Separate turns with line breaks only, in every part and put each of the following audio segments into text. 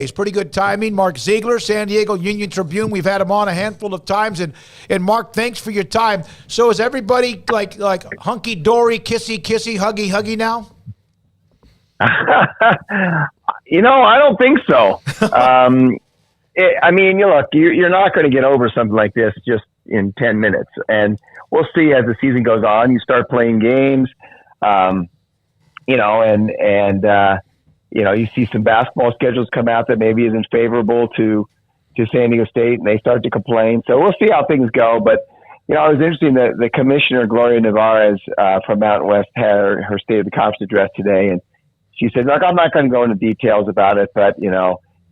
It's pretty good timing. Mark Zeigler, San Diego Union-Tribune. We've had him on a handful of times. And Mark, thanks for your time. So is everybody like hunky-dory, kissy-kissy, huggy-huggy now?
I don't think so. Look, you're not going to get over something like this just in 10 minutes. And we'll see as the season goes on. You start playing games, you see some basketball schedules come out that maybe isn't favorable to San Diego State, and they start to complain. So we'll see how things go. But, it was interesting that the commissioner, Gloria Nevarez from Mountain West, had her State of the Conference address today. And she said, look, I'm not going to go into details about it, but,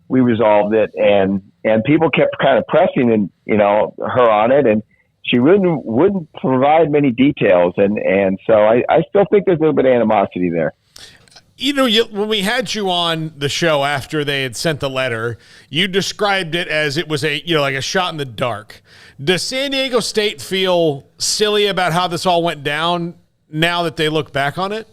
we resolved it. And people kept kind of pressing her on it. And she wouldn't provide many details. And so I still think there's a little bit of animosity there.
When we had you on the show after they had sent the letter, you described it as it was like a shot in the dark. Does San Diego State feel silly about how this all went down now that they look back on it?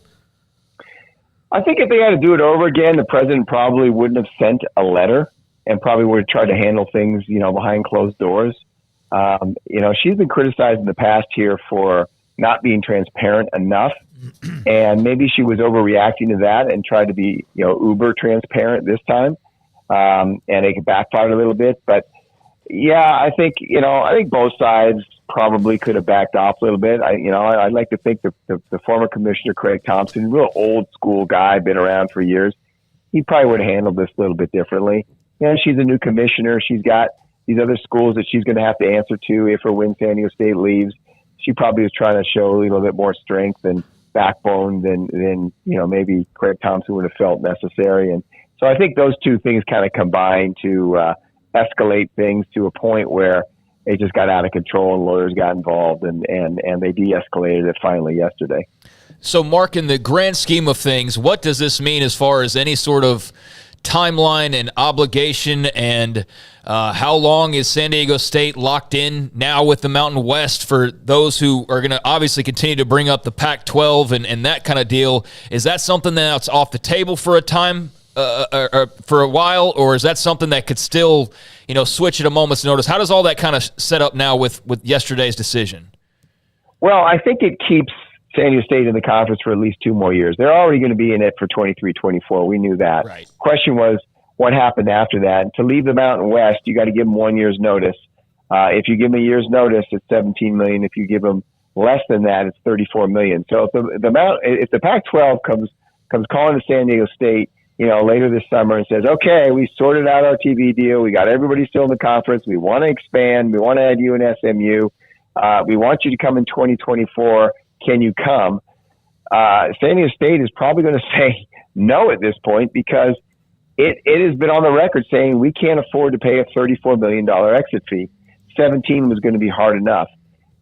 I think if they had to do it over again, the president probably wouldn't have sent a letter and probably would have tried to handle things, behind closed doors. She's been criticized in the past here for not being transparent enough. And maybe she was overreacting to that and tried to be, uber transparent this time. And it backfired a little bit. But yeah, I think both sides probably could have backed off a little bit. I'd like to think the former commissioner, Craig Thompson, real old school guy, been around for years. He probably would have handled this a little bit differently. She's a new commissioner. She's got these other schools that she's going to have to answer to if or when San Diego State leaves. She probably was trying to show a little bit more strength and backbone than maybe Craig Thompson would have felt necessary. And so I think those two things kind of combined to escalate things to a point where it just got out of control and lawyers got involved and they de-escalated it finally yesterday.
So, Mark, in the grand scheme of things, what does this mean as far as any sort of timeline and obligation, and how long is San Diego State locked in now with the Mountain West for those who are going to obviously continue to bring up the Pac-12 and that kind of deal? Is that something that's off the table for a time, or for a while, or is that something that could still, switch at a moment's notice? How does all that kind of set up now with yesterday's decision?
Well, I think it keeps San Diego State in the conference for at least 2 more years. They're already going to be in it for 23-24. We knew that.
Right.
Question was, what happened after that? And to leave the Mountain West, you got to give them 1 year's notice. If you give them a year's notice, it's $17 million. If you give them less than that, it's $34 million. So if the Pac-12 comes calling to San Diego State, later this summer and says, okay, we sorted out our TV deal. We got everybody still in the conference. We want to expand. We want to add you and SMU. We want you to come in 2024. Can you come? San Diego State is probably going to say no at this point because it has been on the record saying we can't afford to pay a $34 million exit fee. 17 was going to be hard enough.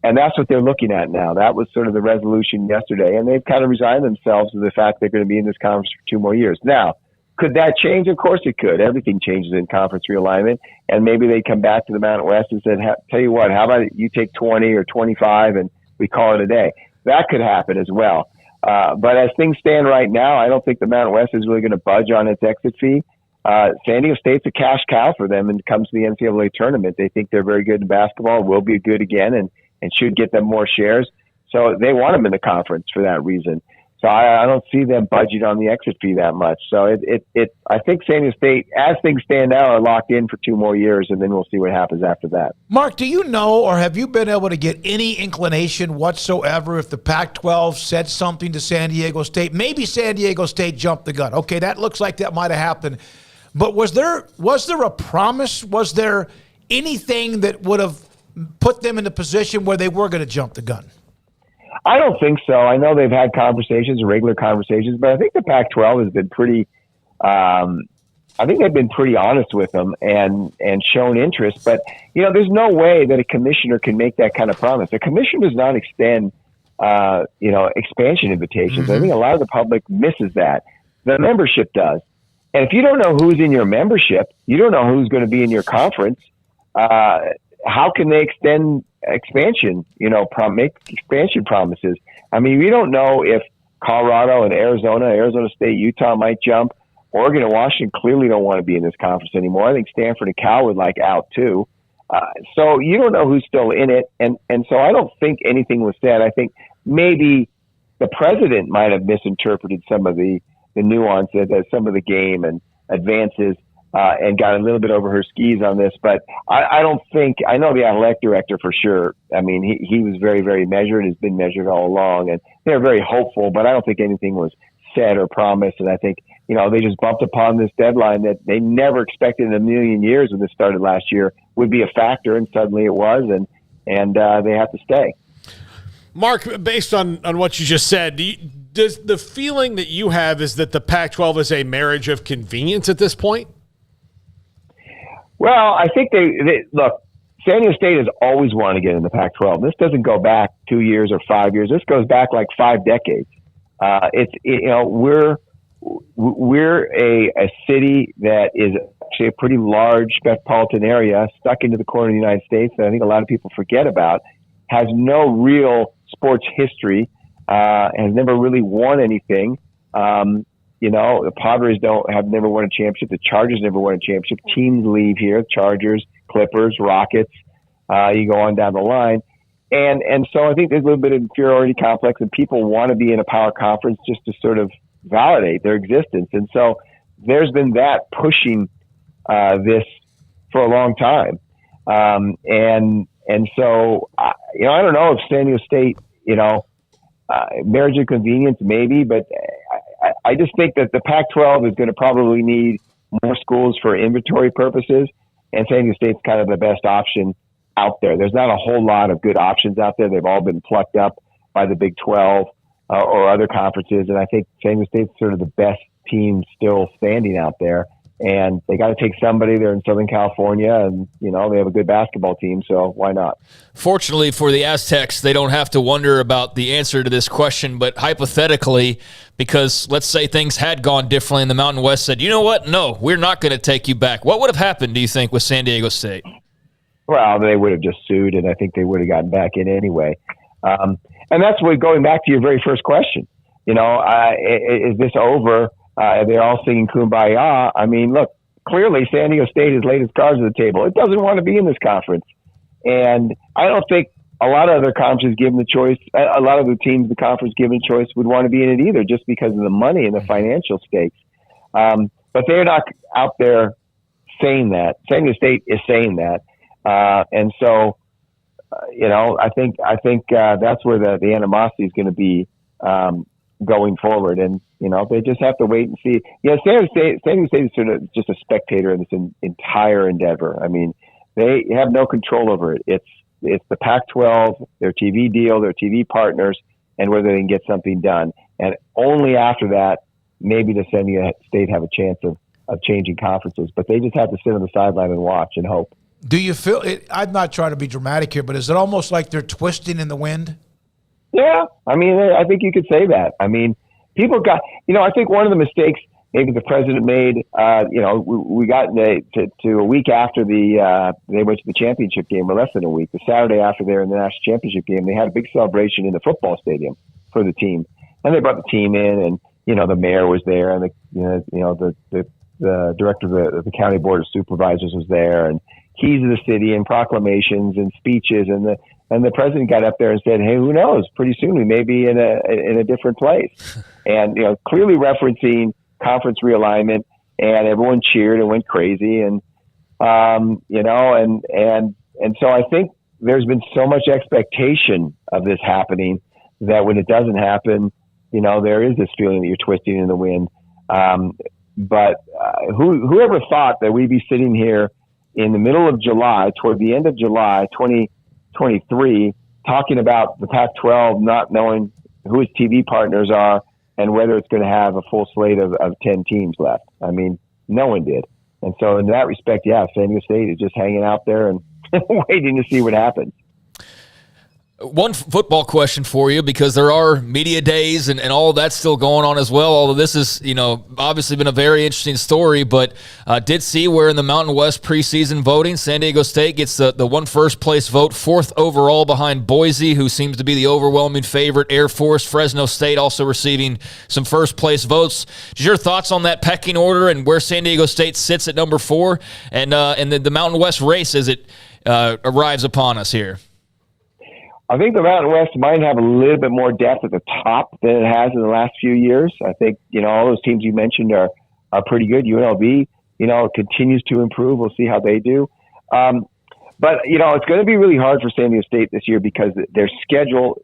And that's what they're looking at now. That was sort of the resolution yesterday. And they've kind of resigned themselves to the fact they're going to be in this conference for 2 more years. Now, could that change? Of course it could. Everything changes in conference realignment. And maybe they come back to the Mountain West and said, tell you what, how about you take 20 or 25 and we call it a day? That could happen as well. But as things stand right now, I don't think the Mountain West is really going to budge on its exit fee. San Diego State's a cash cow for them when it comes to the NCAA tournament. They think they're very good in basketball, will be good again, and should get them more shares. So they want them in the conference for that reason. So I don't see them budging on the exit fee that much. So I think San Diego State, as things stand now, are locked in for 2 more years, and then we'll see what happens after that.
Mark, do you know, or have you been able to get any inclination whatsoever if the Pac-12 said something to San Diego State? Maybe San Diego State jumped the gun. Okay, that looks like that might have happened. But was there a promise? Was there anything that would have put them in a position where they were going to jump the gun?
I don't think so. I know they've had conversations, regular conversations, but I think the Pac-12 has been pretty I think they've been pretty honest with them and shown interest. But, there's no way that a commissioner can make that kind of promise. A commissioner does not extend, expansion invitations. I think a lot of the public misses that. The membership does. And if you don't know who's in your membership, you don't know who's going to be in your conference, how can they extend expansion, make expansion promises? I mean, we don't know if Colorado and Arizona State, Utah might jump, Oregon and Washington clearly don't want to be in this conference anymore. I think Stanford and Cal would like out too. So you don't know who's still in it. And so I don't think anything was said. I think maybe the president might have misinterpreted some of the nuances of some of the game and advances and got a little bit over her skis on this. But I don't think – I know the athletic director for sure. I mean, he was very, very measured, has been measured all along. And they're very hopeful, but I don't think anything was said or promised. And I think, they just bumped upon this deadline that they never expected in a million years when this started last year would be a factor, and suddenly it was, and they have to stay.
Mark, based on what you just said, does the feeling that you have is that the Pac-12 is a marriage of convenience at this point?
Well, I think they look, San Diego State has always wanted to get in the Pac-12. This doesn't go back 2 years or 5 years. This goes back like 5 decades. We're a city that is actually a pretty large metropolitan area stuck into the corner of the United States that I think a lot of people forget about, has no real sports history, has never really won anything. The Padres have never won a championship. The Chargers never won a championship. Teams leave here, Chargers, Clippers, Rockets, you go on down the line. And so I think there's a little bit of inferiority complex, and people want to be in a power conference just to sort of validate their existence. And so there's been that pushing this for a long time. And so, I don't know if San Diego State, marriage of convenience, maybe, but I just think that the Pac-12 is going to probably need more schools for inventory purposes, and San Diego State's kind of the best option out there. There's not a whole lot of good options out there. They've all been plucked up by the Big 12 or other conferences, and I think San Diego State's sort of the best team still standing out there. And they got to take somebody. They're in Southern California, and they have a good basketball team, so why not?
Fortunately for the Aztecs, they don't have to wonder about the answer to this question. But hypothetically, because let's say things had gone differently, and the Mountain West said, "You know what? No, we're not going to take you back." What would have happened, do you think, with San Diego State? Well,
they would have just sued, and I think they would have gotten back in anyway. And that's what, going back to your very first question. Is this over? They're all singing Kumbaya. I mean, look, clearly San Diego State has laid its cards on the table. It doesn't want to be in this conference. And I don't think a lot of other conferences given the choice, a lot of the teams the conference given a choice would want to be in it either, just because of the money and the financial stakes. But they're not out there saying that. San Diego State is saying that. And so, I think that's where the animosity is going to be going forward. And, they just have to wait and see. San Diego State is sort of just a spectator in this entire endeavor. I mean, they have no control over it. It's the Pac-12, their TV deal, their TV partners, and whether they can get something done. And only after that, maybe does San Diego State have a chance of changing conferences. But they just have to sit on the sideline and watch and hope.
Do you feel it? I'm not trying to be dramatic here, but is it almost like they're twisting in the wind?
Yeah. I mean, I think you could say that. I mean, people got, I think one of the mistakes maybe the president made, we got to a week after they went to the championship game, or less than a week, the Saturday after they're in the national championship game, they had a big celebration in the football stadium for the team. And they brought the team in, and, the mayor was there, and the director of the county board of supervisors was there, and keys of the city and proclamations and speeches, and the president got up there and said, "Hey, who knows? Pretty soon we may be in a different place," and clearly referencing conference realignment, and everyone cheered and went crazy, and and so I think there's been so much expectation of this happening that when it doesn't happen, there is this feeling that you're twisting in the wind. But whoever thought that we'd be sitting here in the middle of July, toward the end of July 2023, talking about the Pac-12 not knowing who its TV partners are and whether it's going to have a full slate of 10 teams left. I mean, no one did. And so in that respect, San Diego State is just hanging out there and waiting to see what happens.
One football question for you, because there are media days and all of that's still going on as well, although this is, obviously been a very interesting story, but did see where in the Mountain West preseason voting, San Diego State gets the one first place vote, 4th overall behind Boise, who seems to be the overwhelming favorite, Air Force, Fresno State also receiving some first place votes. Just your thoughts on that pecking order and where San Diego State sits at number 4 and the Mountain West race as it arrives upon us here?
I think the Mountain West might have a little bit more depth at the top than it has in the last few years. I think, all those teams you mentioned are pretty good. UNLV, continues to improve. We'll see how they do. But, it's going to be really hard for San Diego State this year because their schedule,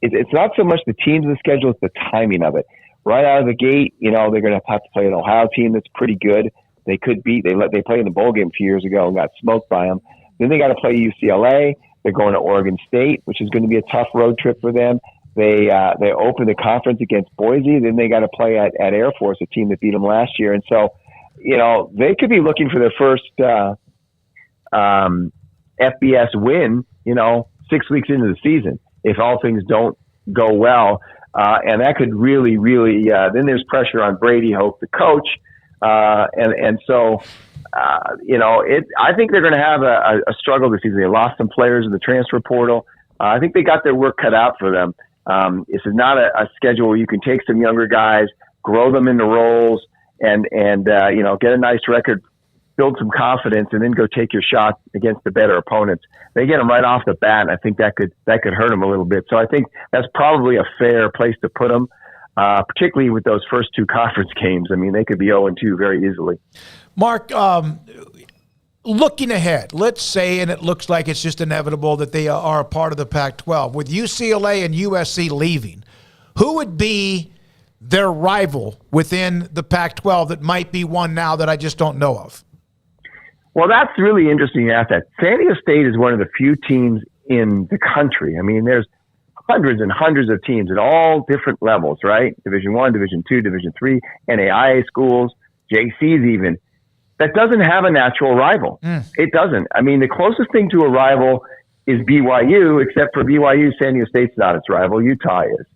it's not so much the teams in the schedule, it's the timing of it. Right out of the gate, they're going to have to play an Ohio team that's pretty good. They could beat, they played in the bowl game a few years ago and got smoked by them. Then they got to play UCLA. They're going to Oregon State, which is going to be a tough road trip for them. They open the conference against Boise. Then they got to play at Air Force, a team that beat them last year. And so, they could be looking for their first FBS win, 6 weeks into the season, if all things don't go well. And that could really, really, then there's pressure on Brady Hoke, the coach. So, I think they're going to have a struggle this season. They lost some players in the transfer portal. I think they got their work cut out for them. This is not a schedule where you can take some younger guys, grow them into roles, and get a nice record, build some confidence, and then go take your shot against the better opponents. They get them right off the bat, and I think that could hurt them a little bit. So I think that's probably a fair place to put them. Particularly with those first 2 conference games. I mean, they could be 0-2 very easily.
Mark, looking ahead, let's say, and it looks like it's just inevitable that they are a part of the Pac-12, with UCLA and USC leaving, who would be their rival within the Pac-12 that might be one now that I just don't know of?
Well, that's really interesting you ask that. San Diego State is one of the few teams in the country. I mean, there's hundreds and hundreds of teams at all different levels, right? Division I, Division II, Division III, NAIA schools, JCs even. That doesn't have a natural rival. It doesn't. I mean, the closest thing to a rival is BYU, except for BYU, San Diego State's not its rival. Utah is.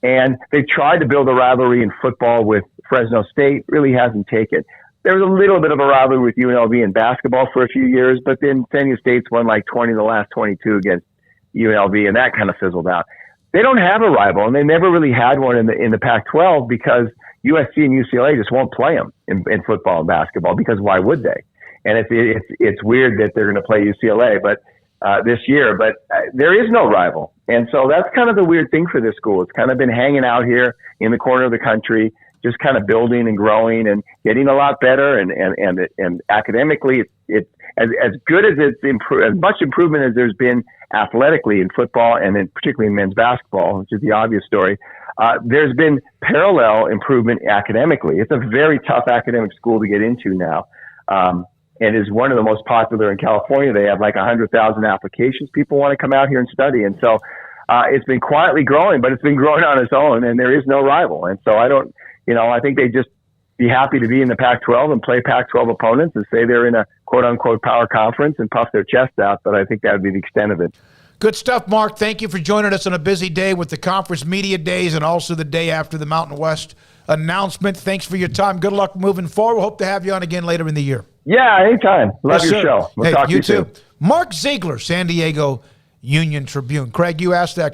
And they've tried to build a rivalry in football with Fresno State, really hasn't taken. There was a little bit of a rivalry with UNLV in basketball for a few years, but then San Diego State's won like 20 of the last 22 against UNLV, and that kind of fizzled out. They don't have a rival, and they never really had one in the Pac-12 because USC and UCLA just won't play them in football and basketball, because why would they? And it's weird that they're going to play UCLA this year, but there is no rival. And so that's kind of the weird thing for this school. It's kind of been hanging out here in the corner of the country, just kind of building and growing and getting a lot better. And academically, it's as good as it's as much improvement as there's been athletically in football, and then particularly in men's basketball, which is the obvious story. There's been parallel improvement academically. It's a very tough academic school to get into now, and is one of the most popular in California. They have like 100,000 applications. People want to come out here and study, and so it's been quietly growing, but it's been growing on its own, and there is no rival. And so I think they just be happy to be in the Pac-12 and play Pac-12 opponents and say they're in a quote-unquote power conference and puff their chest out, but I think that would be the extent of it.
Good stuff, Mark. Thank you for joining us on a busy day with the conference media days and also the day after the Mountain West announcement. Thanks for your time. Good luck moving forward. We'll hope to have you on again later in the year.
Yeah, anytime. Love your show. We'll talk to you
too.
soon.
Mark Zeigler, San Diego Union-Tribune. Craig, you asked that